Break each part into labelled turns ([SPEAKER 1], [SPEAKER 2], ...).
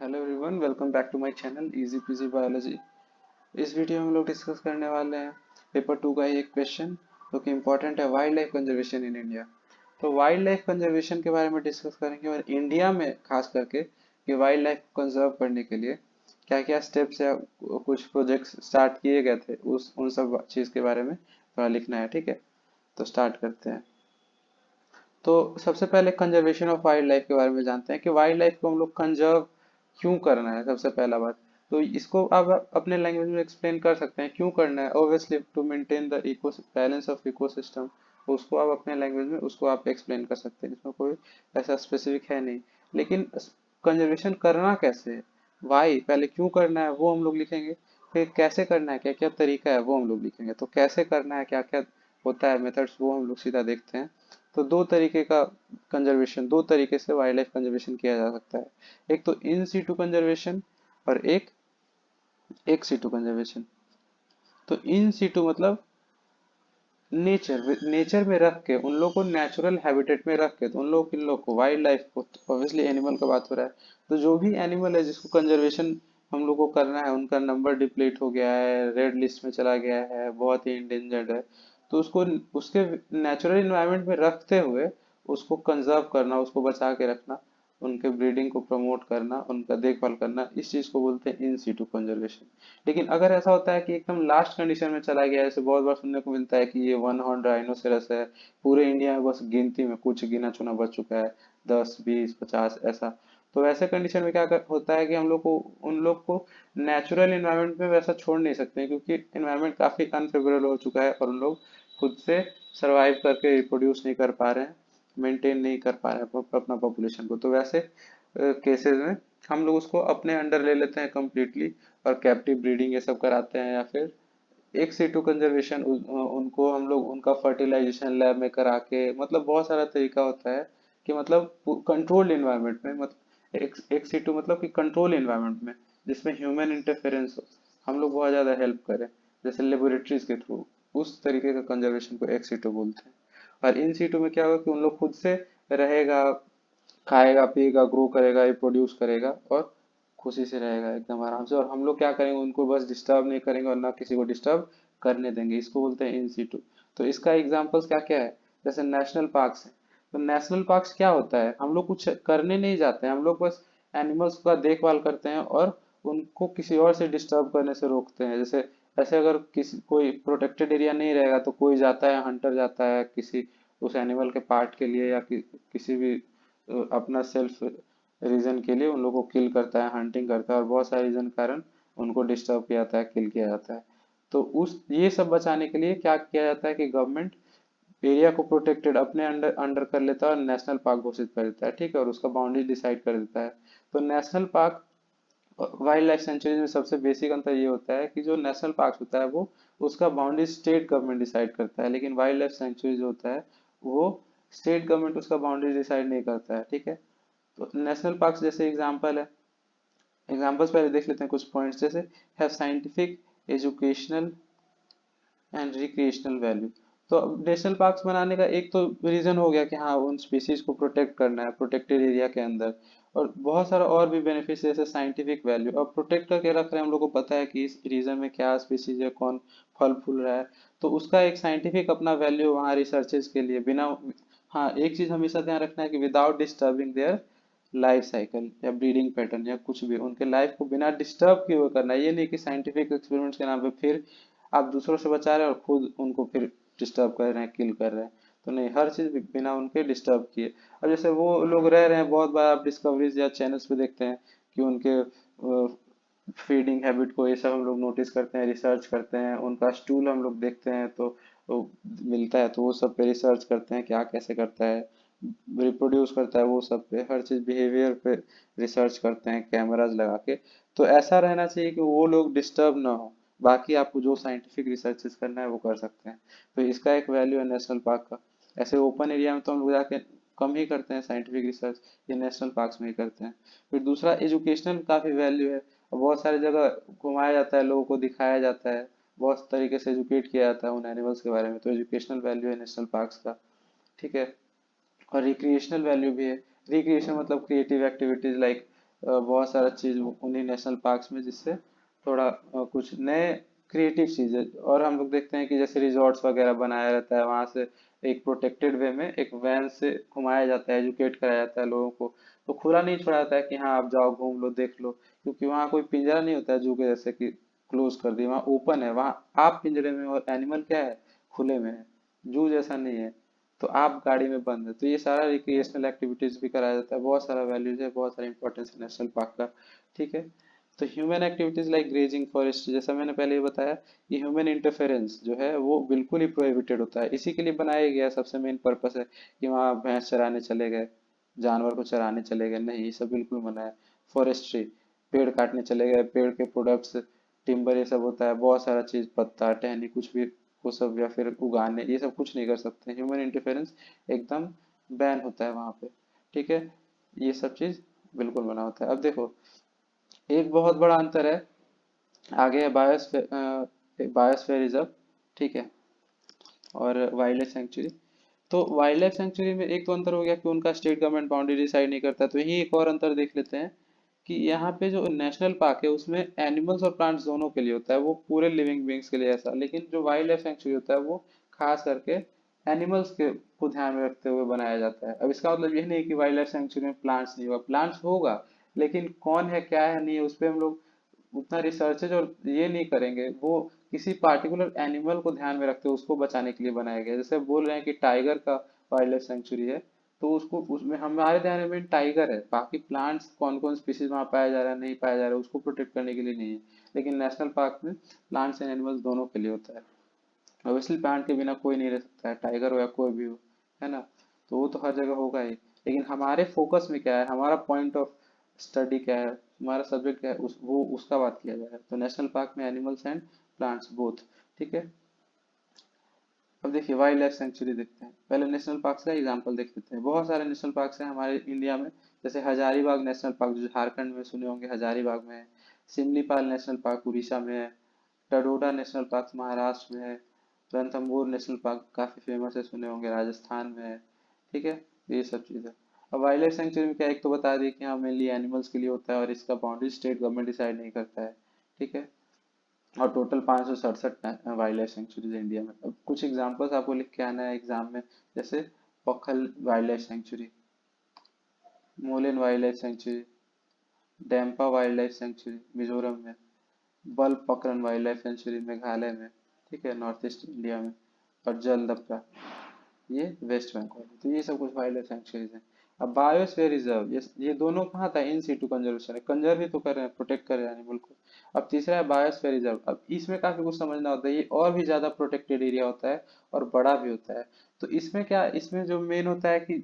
[SPEAKER 1] Hello everyone, welcome back to my channel easy PG biology. इस video में हम लोग डिस्कस करने वाले हैं पेपर 2 का ही एक क्वेश्चन जो कि इम्पोर्टेंट है, wild life conservation in India. तो वाइल्ड लाइफ कंजर्वेशन के बारे में डिस्कस करेंगे और इंडिया में खास करके कि वाइल्ड लाइफ को कंजर्व करने के लिए क्या क्या स्टेप्स या कुछ प्रोजेक्ट्स स्टार्ट किए गए थे, उस उन सब चीज़ के बारे में थोड़ा लिखना है। ठीक है, तो स्टार्ट करते हैं। तो सबसे पहले कंजर्वेशन ऑफ वाइल्ड लाइफ के बारे में जानते हैं कि वाइल्ड लाइफ को हम लोग कंजर्व क्यों करना है। सबसे पहला बात तो इसको आप अपने लैंग्वेज में एक्सप्लेन कर सकते हैं क्यों करना है। Obviously to maintain the eco balance of ecosystem, उसको आप अपने लैंग्वेज में उसको आप एक्सप्लेन कर सकते हैं, इसमें कोई ऐसा स्पेसिफिक है नहीं। लेकिन कंजर्वेशन करना कैसे है, वाई पहले क्यों करना है वो हम लोग लिखेंगे, फिर कैसे करना है, क्या क्या तरीका है वो हम लोग लिखेंगे। तो कैसे करना है, क्या क्या होता है मेथड्स, वो हम लोग सीधा देखते हैं। तो दो तरीके का कंजर्वेशन, दो तरीके से वाइल्ड लाइफ कंजर्वेशन किया जा सकता है। एक तो इन सीटू कंजर्वेशन और एक एक सीटू कंजर्वेशन। तो इन सीटू मतलब नेचर नेचर में रख के, उन लोग को नेचुरल हैबिटेट में रख के, तो उन लोग इन लोग को वाइल्ड लाइफ को, ऑब्वियसली एनिमल का बात हो रहा है, तो जो भी एनिमल है जिसको कंजर्वेशन हम लोग को करना है, उनका नंबर डिप्लीट हो गया है, रेड लिस्ट में चला गया है, बहुत ही इंडेंजर्ड है, तो उसको उसके नेचुरल इन्वायरमेंट में रखते हुए उसको कंजर्व करना, उसको बचा के रखना, उनके ब्रीडिंग को प्रमोट करना, उनका देखभाल करना, इस चीज को बोलते हैं इन सीटू कंजर्वेशन। लेकिन अगर ऐसा होता है कि एकदम लास्ट कंडीशन में चला गया है, जैसे बहुत बार सुनने को मिलता है कि ये वन हॉर्न राइनोसेरस है, पूरे इंडिया में बस गिनती में कुछ गिना चुना बच चुका है, 10 20 50 ऐसा, तो वैसे कंडीशन में होता है कि हम लोग को उन लोग को नेचुरल इन्वायरमेंट में वैसा छोड़ नहीं सकते, क्योंकि इन्वायरमेंट काफी अनफेवरेबल हो चुका है और उन लोग खुद से सरवाइव करके रिप्रोड्यूस नहीं कर पा रहे हैं, मेंटेन नहीं कर पा रहे हैं अपना पॉपुलेशन को। तो वैसे केसेस में हम लोग उसको अपने अंडर ले लेते हैं कम्प्लीटली और कैप्टिव ब्रीडिंग ये सब कराते हैं, या फिर एक सीटू कंजर्वेशन उनको हम लोग उनका फर्टिलाइजेशन लैब में करा के, मतलब बहुत सारा तरीका होता है कि मतलब कंट्रोल्ड इन्वायरमेंट में, मतलब एक सीटू मतलब कि कंट्रोल इन्वायरमेंट में जिसमें ह्यूमन इंटरफेरेंस हो, हम लोग बहुत ज्यादा हेल्प करें, जैसे लेबोरेटरीज के थ्रू, उस तरीके का कंजर्वेशन को एक सीटू बोलते हैं। और इन सीटू में क्या होगा कि उन लोग खुद से रहेगा, खाएगा पिएगा, ग्रो करेगा, रिप्रोड्यूस करेगा और खुशी से रहेगा एकदम आराम से, और हम लोग क्या करेंगे, उनको बस डिस्टर्ब नहीं करेंगे और ना किसी को डिस्टर्ब करने देंगे, इसको बोलते हैं इन सीटू। तो इसका एग्जांपल्स क्या क्या है, जैसे नेशनल पार्क्स है। तो नेशनल पार्क्स क्या होता है, हम लोग कुछ करने नहीं जाते हैं, हम लोग बस एनिमल्स का देखभाल करते हैं और उनको किसी और से डिस्टर्ब करने से रोकते हैं। जैसे ऐसे अगर किसी कोई प्रोटेक्टेड एरिया नहीं रहेगा तो कोई जाता है, हंटर जाता है किसी उस एनिमल के पार्ट के लिए, या किसी भी अपना सेल्फ रीजन के लिए उन लोगों को किल करता है, हंटिंग करता है, और बहुत सारे रीजन के कारण उनको डिस्टर्ब किया जाता है, किल किया जाता है। तो उस ये सब बचाने के लिए क्या किया जाता है कि गवर्नमेंट एरिया को प्रोटेक्टेड अपने अंडर अंडर कर लेता है और नेशनल पार्क घोषित कर देता है। ठीक है, और उसका बाउंड्री डिसाइड कर देता है। तो national park wild life sanctuaries में सबसे बेसिक अंतर ये होता है कि जो नेशनल पार्क होता है वो उसका बाउंड्री स्टेट गवर्नमेंट डिसाइड करता है, लेकिन वाइल्ड लाइफ सेंचुरी जो होता है वो स्टेट गवर्नमेंट उसका बाउंड्री डिसाइड नहीं करता है। ठीक है, तो नेशनल पार्क जैसे एग्जांपल है, एग्जांपल्स पहले देख लेते हैं कुछ पॉइंट्स, जैसे have scientific, educational and recreational value. तो नेशनल पार्क्स बनाने का एक तो रीजन हो गया कि हाँ उन स्पीसीज को प्रोटेक्ट करना है प्रोटेक्टेड एरिया के अंदर, और बहुत सारा और भी बेनिफिट्स जैसे साइंटिफिक वैल्यू, और प्रोटेक्ट करके रख रहे हैं, हम लोग को पता है कि इस रीजन में क्या स्पीसीज है, कौन फल फूल रहा है, तो उसका एक साइंटिफिक अपना वैल्यू वहाँ रिसर्चेज के लिए बिना। हाँ, एक चीज हमेशा ध्यान रखना है कि without disturbing their life cycle या ब्रीडिंग पैटर्न या कुछ भी, उनके लाइफ को बिना डिस्टर्ब किए हुए करना है। ये नहीं कि साइंटिफिक एक्सपेरिमेंट्स के नाम पे फिर आप दूसरों से बचा रहे हैं और खुद उनको फिर डिस्टर्ब कर रहे हैं, किल कर रहे हैं। तो नहीं, हर चीज बिना उनके डिस्टर्ब किए। अब जैसे वो लोग रह रहे हैं, बहुत बार आप डिस्कवरीज या चैनल्स पे देखते हैं कि उनके फीडिंग हैबिट को, ये सब हम लोग नोटिस करते हैं, रिसर्च करते हैं, उनका स्टूल हम लोग देखते हैं तो वो मिलता है, तो वो सब पे रिसर्च करते हैं क्या कैसे करता है, रिप्रोड्यूस करता है, वो सब पे हर चीज बिहेवियर पे रिसर्च करते हैं कैमराज लगा के। तो ऐसा रहना चाहिए कि वो लोग डिस्टर्ब ना हो, बाकी आपको जो साइंटिफिक रिसर्चेस करना है वो कर सकते हैं। तो इसका एक वैल्यू है नेशनल पार्क का। ऐसे ओपन एरिया में तो हम लोग जाके कम ही करते हैं साइंटिफिक रिसर्च, ये नेशनल पार्क्स में ही करते हैं। फिर दूसरा एजुकेशनल काफी वैल्यू है, और बहुत सारी जगह घुमाया जाता है, लोगों को दिखाया जाता है, बहुत तरीके से एजुकेट किया जाता है उन एनिमल्स के बारे में, तो एजुकेशनल वैल्यू है नेशनल पार्क्स का। ठीक है, और रिक्रिएशनल वैल्यू भी है। रिक्रिएशन मतलब क्रिएटिव एक्टिविटीज लाइक बहुत सारा चीज उन्हीं नेशनल पार्क्स में, जिससे थोड़ा कुछ नए क्रिएटिव चीजें। और हम लोग देखते हैं कि जैसे रिजॉर्ट्स वगैरह बनाया रहता है, वहां से एक प्रोटेक्टेड वे में एक वैन से घुमाया जाता है, एजुकेट कराया जाता है लोगों को। तो खुला नहीं छोड़ा जाता है कि हाँ आप जाओ घूम लो देख लो, क्योंकि वहाँ कोई पिंजरा नहीं होता है जू के जैसे कि क्लोज कर दिया। वहाँ ओपन है, वहाँ आप पिंजरे में और एनिमल क्या है, खुले में है। जू जैसा नहीं है, तो आप गाड़ी में बंद है। तो ये सारा रिक्रिएशनल एक्टिविटीज भी कराया जाता है, बहुत सारा वैल्यूज है, बहुत सारा इंपॉर्टेंस है नेशनल पार्क का। ठीक है। तो human activities like grazing forest, जैसा मैंने पहले ही बताया, ये ह्यूमन इंटरफेरेंस जो है वो बिल्कुल ही प्रोहिबिटेड होता है। इसी के लिए बनाया गया, सबसे मेन पर्पस है कि वहाँ भैंस चराने चले गए, जानवर को चराने चले गए, नहीं, ये सब बिल्कुल मना है। फॉरेस्ट्री, पेड़ काटने चले गए, पेड़ के प्रोडक्ट्स, टिम्बर, ये सब होता है, बहुत सारा चीज, पत्ता टहनी कुछ भी, वो सब, या फिर उगाने, ये सब कुछ नहीं कर सकते। ह्यूमन इंटरफेरेंस एकदम बैन होता है वहां पे। ठीक है। ये सब चीज बिल्कुल मना होता है। अब देखो, एक बहुत बड़ा अंतर है, आगे है बायोस्फीयर रिजर्व, ठीक है, और वाइल्ड लाइफ सेंचुरी। तो वाइल्ड लाइफ सेंचुरी में एक तो अंतर हो गया कि उनका स्टेट गवर्नमेंट बाउंड्री डिसाइड नहीं करता। तो यही एक और अंतर देख लेते हैं कि यहाँ पे जो नेशनल पार्क है उसमें एनिमल्स और प्लांट्स दोनों के लिए होता है, वो पूरे लिविंग बींग्स के लिए ऐसा। लेकिन जो वाइल्ड लाइफ सेंचुरी होता है वो खास करके एनिमल्स के को ध्यान में रखते हुए बनाया जाता है। अब इसका मतलब यह नहीं कि वाइल्ड लाइफ सेंचुरी में प्लांट्स नहीं होगा, प्लांट्स होगा, लेकिन कौन है क्या है नहीं है उस पर हम लोग उतना रिसर्चेज और ये नहीं करेंगे। वो किसी पार्टिकुलर एनिमल को ध्यान में रखते हुए उसको बचाने के लिए बनाया गया है। जैसे बोल रहे हैं कि टाइगर का वाइल्ड लाइफ सेंचुरी है, तो उसको उसमें हमारे ध्यान में टाइगर है, बाकी प्लांट्स कौन कौन स्पीसीज वहाँ पाया जा रहा है नहीं पाया जा रहा है उसको प्रोटेक्ट करने के लिए नहीं है। लेकिन नेशनल पार्क में प्लांट्स एंड एनिमल्स दोनों के लिए होता है। ऑब्वियसली प्लांट के बिना कोई नहीं रह सकता है, टाइगर हो या कोई भी हो, है ना। तो वो तो हर जगह होगा ही। लेकिन हमारे फोकस में क्या है, हमारा पॉइंट ऑफ स्टडी क्या है, हमारा सब्जेक्ट क्या है, वो उसका बात किया जाए। तो नेशनल पार्क में एनिमल्स एंड प्लांट्स बोथ। ठीक है। अब देखिए वाइल्ड लाइफ सेंचुरी देखते हैं, पहले नेशनल पार्क का एग्जांपल देख लेते हैं। बहुत सारे नेशनल पार्क हैं हमारे इंडिया में, जैसे हजारीबाग नेशनल पार्क जो झारखंड में सुने होंगे, हजारीबाग में है। सिमलीपाल नेशनल पार्क उड़ीसा में है। टडोडा नेशनल पार्क महाराष्ट्र में है। रणथंभौर नेशनल पार्क काफी फेमस है, सुने होंगे, राजस्थान में है। ठीक है। ये सब चीज़ है। अब वाइल्ड लाइफ सेंचुरी में क्या, एक तो बता दिए कि हाँ मेनली एनिमल्स के लिए होता है और इसका बाउंड्री स्टेट गवर्नमेंट डिसाइड नहीं करता है। ठीक है। और टोटल 567 वाइल्ड लाइफ सेंचुरीज है इंडिया में। अब कुछ एग्जांपल्स आपको लिख के आना है एग्जाम में, जैसे Pakhal wildlife sanctuary, Mollem wildlife sanctuary, Dampa wildlife sanctuary Mizoram में, Balpakram wildlife sanctuary Meghalaya में, ठीक है, नॉर्थ ईस्ट इंडिया में, और जलदप्रा ये वेस्ट बंगाल में। तो ये सब कुछ वाइल्ड लाइफ सेंचुरीज हैं। अब बायोस्फीयर रिजर्व, ये दोनों कहाँ था, इन सीटू कंजर्वेशन है, कंजर्व ही तो कर रहे हैं, प्रोटेक्ट कर रहे हैं एनिमल को। अब तीसरा है बायोस्फीयर रिजर्व। अब इसमें काफी कुछ समझना होता है, ये और भी ज्यादा प्रोटेक्टेड एरिया होता है और बड़ा भी होता है। तो इसमें क्या, इसमें जो मेन होता है कि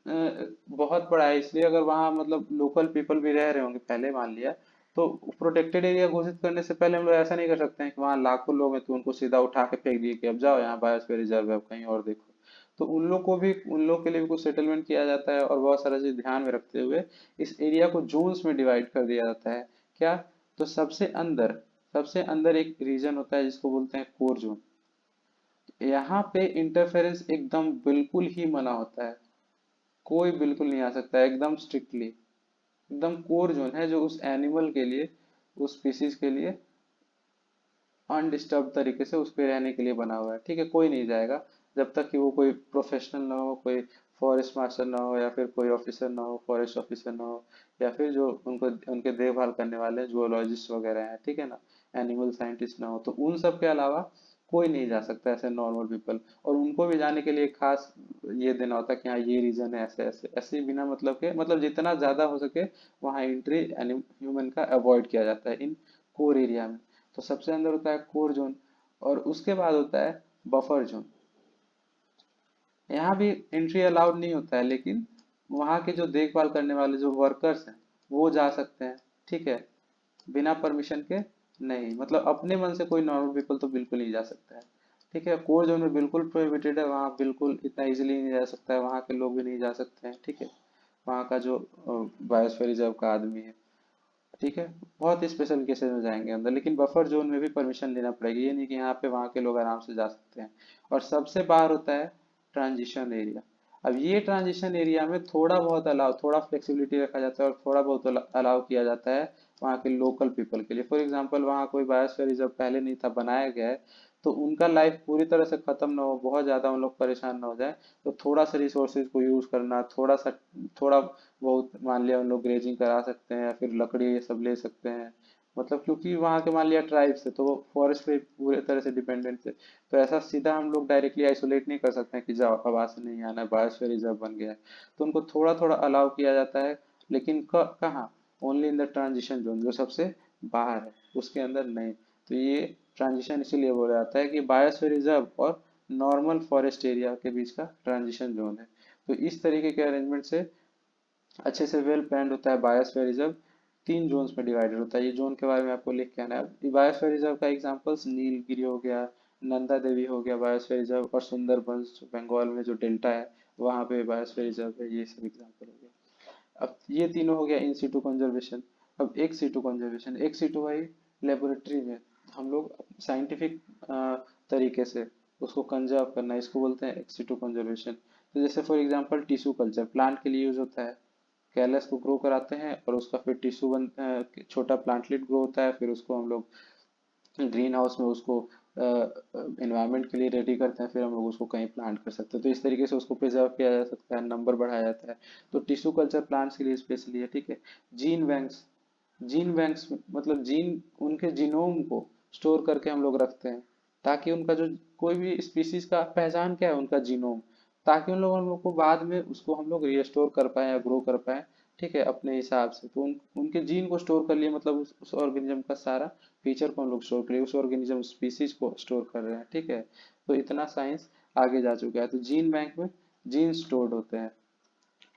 [SPEAKER 1] बहुत बड़ा है, इसलिए अगर वहाँ मतलब लोकल पीपल भी रह रहे होंगे पहले मान लिया, तो प्रोटेक्टेड एरिया घोषित करने से पहले हम लोग ऐसा नहीं कर सकते हैं कि वहाँ लाखों लोग हैं तो उनको सीधा उठा के फेंक दिए कि अब जाओ यहाँ बायोस्फीयर रिजर्व है, अब कहीं और देखो। तो उन लोग को भी, उन लोग के लिए भी कुछ सेटलमेंट किया जाता है और बहुत सारा चीज ध्यान में रखते हुए इस एरिया को जोन्स में डिवाइड कर दिया जाता है। क्या, तो सबसे अंदर एक रीजन होता है जिसको बोलते हैं कोर जोन। यहाँ पे इंटरफेरेंस एकदम बिल्कुल ही मना होता है, कोई बिल्कुल नहीं आ सकता है, एकदम स्ट्रिक्टली। एकदम कोर जोन है जो उस एनिमल के लिए, उस स्पीसीज के लिए अनडिस्टर्ब तरीके से उस पे रहने के लिए बना हुआ है। ठीक है, कोई नहीं जाएगा जब तक कि वो कोई प्रोफेशनल ना हो, कोई फॉरेस्ट मास्टर ना हो, या फिर कोई ऑफिसर ना हो, फॉरेस्ट ऑफिसर ना हो, या फिर जो उनको उनके देखभाल करने वाले जूलॉजिस्ट वगैरह हैं, ठीक है ना, एनिमल साइंटिस्ट ना हो। तो उन सब के अलावा कोई नहीं जा सकता ऐसे नॉर्मल पीपल। और उनको भी जाने के लिए खास ये देना होता है कि हाँ ये रीजन है, ऐसे ऐसे ऐसे, बिना मतलब के, मतलब जितना ज्यादा हो सके वहाँ एंट्री ह्यूमन का अवॉइड किया जाता है इन कोर एरिया में। तो सबसे अंदर होता है कोर जोन, और उसके बाद होता है बफर जोन। यहाँ भी एंट्री अलाउड नहीं होता है, लेकिन वहाँ के जो देखभाल करने वाले जो वर्कर्स हैं वो जा सकते हैं। ठीक है, बिना परमिशन के नहीं, मतलब अपने मन से कोई नॉर्मल पीपल तो बिल्कुल नहीं जा सकता है। ठीक है, कोर जोन में बिल्कुल प्रोहिबिटेड है, वहाँ बिल्कुल इतना इजीली नहीं जा सकता है, वहाँ के लोग भी नहीं जा सकते हैं। ठीक है, वहाँ का जो बायोस्फीयर रिजर्व का आदमी है। ठीक है, बहुत स्पेशल केसेस में जाएंगे अंदर, लेकिन बफर जोन में भी परमिशन लेना पड़ेगी, ये नहीं कि यहाँ पे वहाँ के लोग आराम से जा सकते हैं। और सबसे बाहर होता है ट्रांजिशन एरिया। अब ये ट्रांजिशन एरिया में थोड़ा बहुत अलाउ, थोड़ा फ्लेक्सिबिलिटी रखा जाता है और थोड़ा बहुत अलाउ किया जाता है वहाँ के लोकल पीपल के लिए। फॉर एग्जांपल वहाँ कोई बायोस्फीयर रिजर्व पहले नहीं था, बनाया गया है, तो उनका लाइफ पूरी तरह से खत्म ना हो, बहुत ज़्यादा उन लोग परेशान ना हो जाए, तो थोड़ा सा रिसोर्सेज को यूज़ करना, थोड़ा बहुत मान लिया उन लोग ग्रेजिंग करा सकते हैं या फिर लकड़ी ये सब ले सकते हैं। मतलब क्योंकि वहाँ के मान लिया ट्राइब्स है तो वो फॉरेस्ट पे पूरे तरह से डिपेंडेंट थे, तो ऐसा सीधा हम लोग डायरेक्टली आइसोलेट नहीं कर सकते हैं कि जाओ अब वहाँ से नहीं आना है, बायोस्फीयर रिजर्व बन गया है। तो उनको थोड़ा थोड़ा अलाउ किया जाता है, लेकिन कहाँ, only in the transition zone, जो सबसे बाहर है, उसके अंदर नहीं। तो ये ट्रांजिशन इसीलिए बोला जाता है कि बायोस्फीयर रिजर्व और नॉर्मल फॉरेस्ट एरिया के बीच का ट्रांजिशन जोन है। तो इस तरीके के अरेंजमेंट से अच्छे से वेल प्लान्ड होता है बायोस्फीयर रिजर्व। 3 जोन्स में डिवाइडेड होता है, ये जोन के बारे में आपको लिख के आना है। बायोस्फीयर रिजर्व का एग्जांपल्स नीलगिरी हो गया, नंदा देवी हो गया बायोस्फीयर रिजर्व, और सुंदरबंस बंगाल में जो डेल्टा है वहाँ पे बायोस्फीयर रिजर्व है, ये सब एग्जांपल हो गया। अब ये तीनों हो गया इन सीटू कंजर्वेशन। अब ex situ conservation, ex situ भाई लेबोरेटरी में हम लोग साइंटिफिक तरीके से उसको कंजर्व करना, इसको बोलते हैं एक सीटू कंजर्वेशन। तो जैसे for example tissue culture plant के लिए यूज होता है, कैलस को ग्रो कराते हैं और उसका फिर टिश्यू छोटा प्लांटलेट ग्रो होता है, फिर उसको हम लोग ग्रीन हाउस में उसको एनवायरनमेंट के लिए रेडी करते हैं, फिर हम लोग उसको कहीं प्लांट कर सकते हैं। तो इस तरीके से उसको प्रिजर्व किया जा सकता है, नंबर बढ़ाया जाता है। तो टिश्यू कल्चर प्लांट्स के लिए स्पेशली है, ठीक है। जीन बैंक्स, जीन बैंक्स मतलब जीन, उनके जीनोम को स्टोर करके हम लोग रखते हैं, ताकि उनका जो कोई भी स्पीसीज का पहचान क्या है, उनका जीनोम, ताकि उन लोगों हम लोग को बाद में उसको हम लोग रिस्टोर कर पाए या ग्रो कर पाए, ठीक है, अपने हिसाब से। तो उनके जीन को स्टोर कर लिए, मतलब उस ऑर्गेनिज्म का सारा फीचर को हम लोग स्टोर करिए, उस ऑर्गेनिज्म स्पीसीज को स्टोर कर रहे हैं, ठीक है। तो इतना साइंस आगे जा चुका है। तो जीन बैंक में जीन स्टोर्ड होते हैं।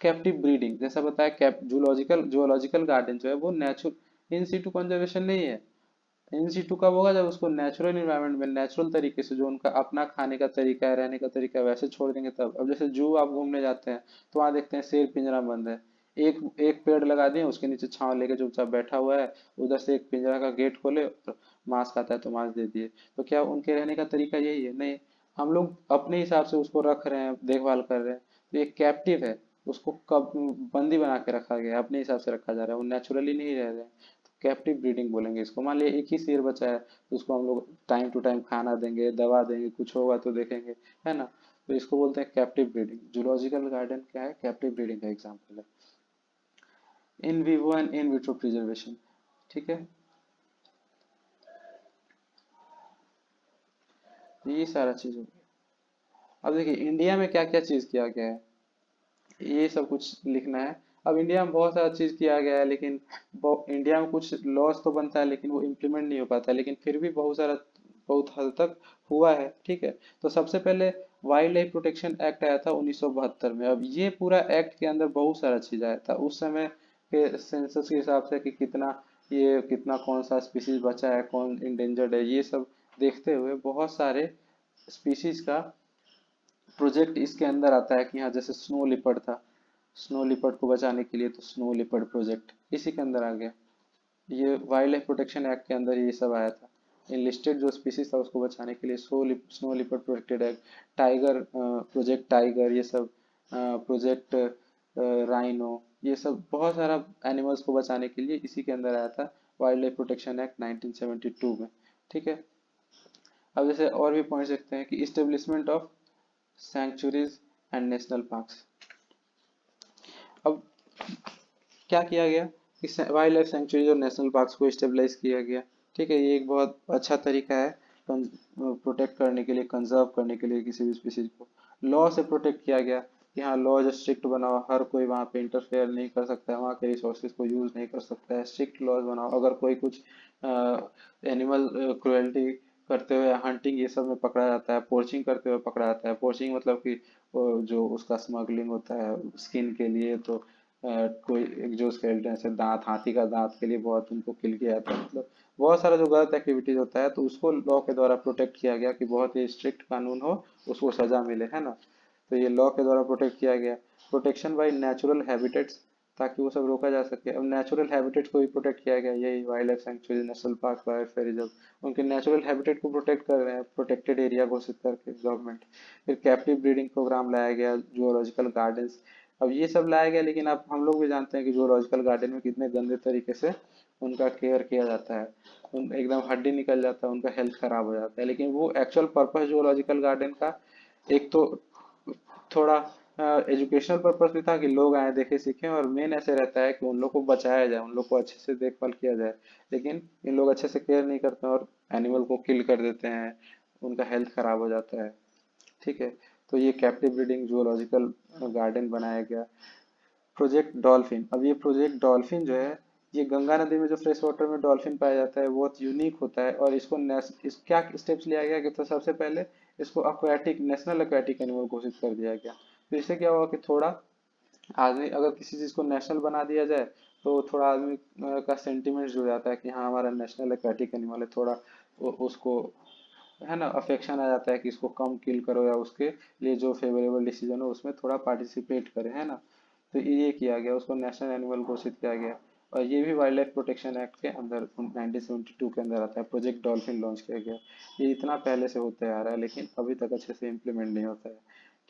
[SPEAKER 1] कैप्टिव ब्रीडिंग जैसा बताया, कैप जूलॉजिकल जूलॉजिकल गार्डन जो है वो नेचुरल इन सीटू कंजर्वेशन नहीं है। इन सीटू कब होगा, जब उसको नेचुरल इन्वायरमेंट में नेचुरल तरीके से, जो उनका अपना खाने का तरीका है, रहने का तरीका है, वैसे छोड़ देंगे तब। अब जैसे जू आप घूमने जाते हैं तो वहाँ देखते हैं शेर पिंजरा बंद है, एक एक पेड़ लगा दिए, उसके नीचे छांव लेके चुपचाप बैठा हुआ है, उधर से एक पिंजरा का गेट खोले और मांस खाता है तो मांस दे दिए। तो क्या उनके रहने का तरीका यही है? नहीं, हम लोग अपने हिसाब से उसको रख रहे हैं, देखभाल कर रहे हैं। तो ये कैप्टिव है, उसको कब बंदी बना के रखा गया है, अपने हिसाब से रखा जा रहा है, वो नेचुरली नहीं रह रहे हैं। कैप्टिव ब्रीडिंग बोलेंगे इसको। मान लिया एक ही शेर बचा है, तो उसको हम लोग टाइम टू टाइम खाना देंगे, दवा देंगे, कुछ होगा तो देखेंगे, है ना। तो इसको बोलते हैं कैप्टिव ब्रीडिंग। जूलॉजिकल गार्डन क्या है, कैप्टिव ब्रीडिंग का एग्जाम्पल है। In vivo and in vitro preservation, ठीक है, ये सारा चीज हो गया। अब देखिए इंडिया में क्या क्या चीज किया गया है, ये सब कुछ लिखना है। अब इंडिया में बहुत सारा चीज किया गया है, लेकिन इंडिया में कुछ लॉस तो बनता है लेकिन वो इम्प्लीमेंट नहीं हो पाता है, लेकिन फिर भी बहुत सारा, बहुत हद तक हुआ है, ठीक है। तो सबसे पहले वाइल्ड लाइफ प्रोटेक्शन एक्ट आया था 1972 में। अब ये पूरा एक्ट के अंदर बहुत सारा चीज आया था उस समय के सेंसस के हिसाब से, कि कितना, ये कितना कौन सा स्पीसीज बचा है, कौन इंडेंजर्ड है, ये सब देखते हुए बहुत सारे स्पीसीज का प्रोजेक्ट इसके अंदर आता है। कि हाँ जैसे स्नो लिपर्ड था, स्नो लिपर्ड को बचाने के लिए तो स्नो लिपर्ड प्रोजेक्ट इसी के अंदर आ गया। ये वाइल्ड लाइफ प्रोटेक्शन एक्ट के अंदर ये सब आया था। लिस्टेड जो स्पीसीज था उसको बचाने के लिए snow leopard protected act, tiger project tiger, ये सब प्रोजेक्ट राइनो, ये सब बहुत सारा एनिमल्स को बचाने के लिए इसी के अंदर आया था, वाइल्ड लाइफ प्रोटेक्शन एक्ट 1972 में, ठीक है। अब जैसे और भी पॉइंट्स देखते हैं कि establishment of sanctuaries and national parks. अब क्या किया गया कि वाइल्ड लाइफ सेंचुरीज और नेशनल पार्क्स को स्टेबलाइज किया गया, ठीक है। ये एक बहुत अच्छा तरीका है प्रोटेक्ट करने के लिए, कंजर्व करने के लिए किसी भी स्पीसीज को। लॉ से प्रोटेक्ट किया गया कि हाँ लॉ जो स्ट्रिक्ट बनाओ, हर कोई वहाँ पे इंटरफेयर नहीं कर सकता है, वहाँ के रिसोर्सेज को यूज नहीं कर सकता है, स्ट्रिक्ट लॉज बनाओ। अगर कोई कुछ एनिमल क्रुएल्टी करते हुए, हंटिंग ये सब में पकड़ा जाता है, पोर्चिंग करते हुए पकड़ा जाता है, पोर्चिंग मतलब कि जो उसका स्मगलिंग होता है स्किन के लिए, तो कोई एक्जोस्केलेटन से दांत, हाथी का दांत के लिए बहुत उनको किल किया जाता है, मतलब बहुत सारा जो गलत एक्टिविटीज होता है, तो उसको लॉ के द्वारा प्रोटेक्ट किया गया कि बहुत ही स्ट्रिक्ट कानून हो, उसको सजा मिले, है ना। तो ये लॉ के द्वारा प्रोटेक्ट किया गया। प्रोटेक्शन बाय नेचुरल हैबिटेट्स, ताकि वो सब रोका जा सके। अब नेचुरल हैबिटेट को भी प्रोटेक्ट किया गया, यही wild life sanctuary, national park, biosphere reserve, उनके नेचुरल हैबिटेट को प्रोटेक्ट कर रहे हैं प्रोटेक्टेड एरिया घोषित करके गवर्नमेंट। फिर कैप्टिव ब्रीडिंग प्रोग्राम लाया गया, जूलॉजिकल गार्डन्स। अब ये सब लाया गया, लेकिन अब हम लोग भी जानते हैं कि जूलॉजिकल गार्डन में कितने गंदे तरीके से उनका केयर किया जाता है, उन एकदम हड्डी निकल जाता है, उनका हेल्थ खराब हो जाता है। लेकिन वो एक्चुअल पर्पस जूलॉजिकल गार्डन का एक तो थोड़ा एजुकेशनल पर्पस भी था कि लोग आए देखे सीखें, और मेन ऐसे रहता है कि उन लोग को बचाया जाए, उन लोग को अच्छे से देखभाल किया जाए। लेकिन इन लोग अच्छे से केयर नहीं करते हैं और एनिमल को किल कर देते हैं, उनका हेल्थ खराब हो जाता है। ठीक है, तो ये कैप्टिव ब्रीडिंग जूलॉजिकल गार्डन बनाया गया। प्रोजेक्ट डॉल्फिन, अब ये प्रोजेक्ट डॉल्फिन जो है, ये गंगा नदी में जो फ्रेश वाटर में डॉल्फिन पाया जाता है बहुत यूनिक होता है, और इसको इस क्या स्टेप्स लिया गया कि तो सबसे पहले इसको अक्वेटिक नेशनल अक्वेटिक एनिमल घोषित कर दिया गया। तो इससे क्या हुआ कि थोड़ा आदमी, अगर किसी चीज को नेशनल बना दिया जाए तो थोड़ा आदमी का सेंटिमेंट जुड़ जाता है कि हाँ हमारा नेशनल एक्वेटिक एनिमल है, थोड़ा उसको है ना अफेक्शन आ जाता है कि इसको कम किल करो, या उसके लिए जो फेवरेबल डिसीजन हो उसमें थोड़ा पार्टिसिपेट करे, है ना। तो ये किया गया, उसको नेशनल एनिमल घोषित किया गया। और ये भी वाइल्ड लाइफ प्रोटेक्शन एक्ट के अंदर 1972 के अंदर आता है। प्रोजेक्ट डॉल्फिन लॉन्च किया गया। ये इतना पहले से होते आ रहा है, लेकिन अभी तक अच्छे से इम्प्लीमेंट नहीं होता है।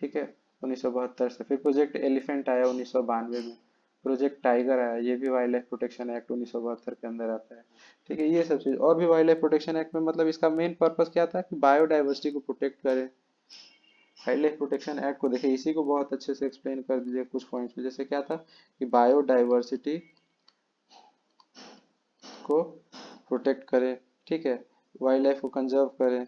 [SPEAKER 1] ठीक है, 1972 से। फिर प्रोजेक्ट एलिफेंट आया 1992 में। प्रोजेक्ट टाइगर आया, ये भी वाइल्ड लाइफ प्रोटेक्शन एक्ट 1972 के अंदर आता है। ठीक है, ये सब चीज और भी वाइल्ड लाइफ प्रोटेक्शन एक्ट में, मतलब इसका मेन पर्पस क्या था कि बायोडाइवर्सिटी को प्रोटेक्ट करे। वाइल्ड लाइफ प्रोटेक्शन एक्ट को देखिए, इसी को बहुत अच्छे से एक्सप्लेन कर दीजिए कुछ पॉइंट्स में। जैसे क्या था कि बायोडाइवर्सिटी को प्रोटेक्ट करे, ठीक है, वाइल्ड लाइफ को कंजर्व करे,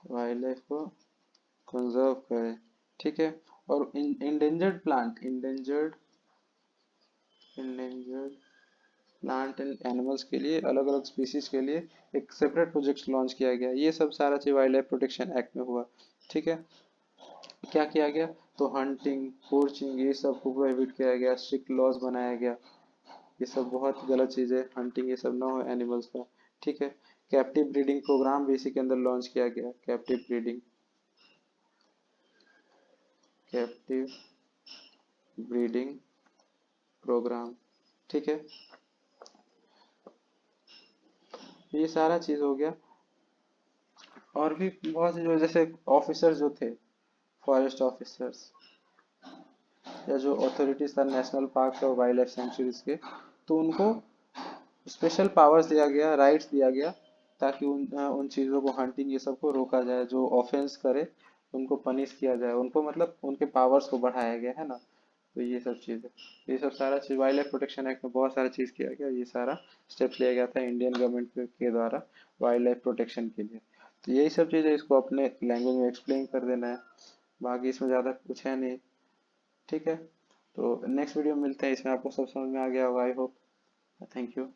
[SPEAKER 1] वाइल्ड लाइफ को कंजर्व करे, ठीक है। और endangered plant, endangered plant and animals के लिए, अलग अलग स्पीसीज के लिए एक सेपरेट प्रोजेक्ट लॉन्च किया गया। ये सब सारा चीज वाइल्ड लाइफ प्रोटेक्शन एक्ट में हुआ। ठीक है, क्या किया गया, तो हंटिंग, पोर्चिंग, ये सब को प्रोहिबिट किया गया, स्ट्रिक्ट लॉज बनाया गया। ये सब बहुत गलत चीज है, हंटिंग ये सब ना हो एनिमल्स का। ठीक है, कैप्टिव ब्रीडिंग प्रोग्राम भी इसी के अंदर लॉन्च किया गया। कैप्टिव ब्रीडिंग प्रोग्राम, ठीक है, ये सारा चीज हो गया। और भी बहुत से जो जैसे ऑफिसर्स जो थे, फॉरेस्ट ऑफिसर्स या जो अथॉरिटीज था नेशनल पार्क और वाइल्ड लाइफ सेंचुरीज के, तो उनको स्पेशल पावर्स दिया गया, राइट्स दिया गया, ताकि उन चीज़ों को, हंटिंग ये सब को रोका जाए। जो ऑफेंस करे उनको पनिश किया जाए, उनको मतलब उनके पावर्स को बढ़ाया गया, है ना। तो ये सब चीज़ है, ये सब सारा चीज़ वाइल्ड लाइफ प्रोटेक्शन एक्ट में बहुत सारा चीज़ किया गया। ये सारा स्टेप्स लिया गया था इंडियन गवर्नमेंट के द्वारा वाइल्ड लाइफ प्रोटेक्शन के लिए। तो यही सब चीज़ें, इसको अपने लैंग्वेज में एक्सप्लेन कर देना है, बाकी इसमें ज़्यादा कुछ है नहीं। ठीक है, तो नेक्स्ट वीडियो में मिलते हैं, इसमें आपको सब समझ में आ गया होगा आई होप। Thank you.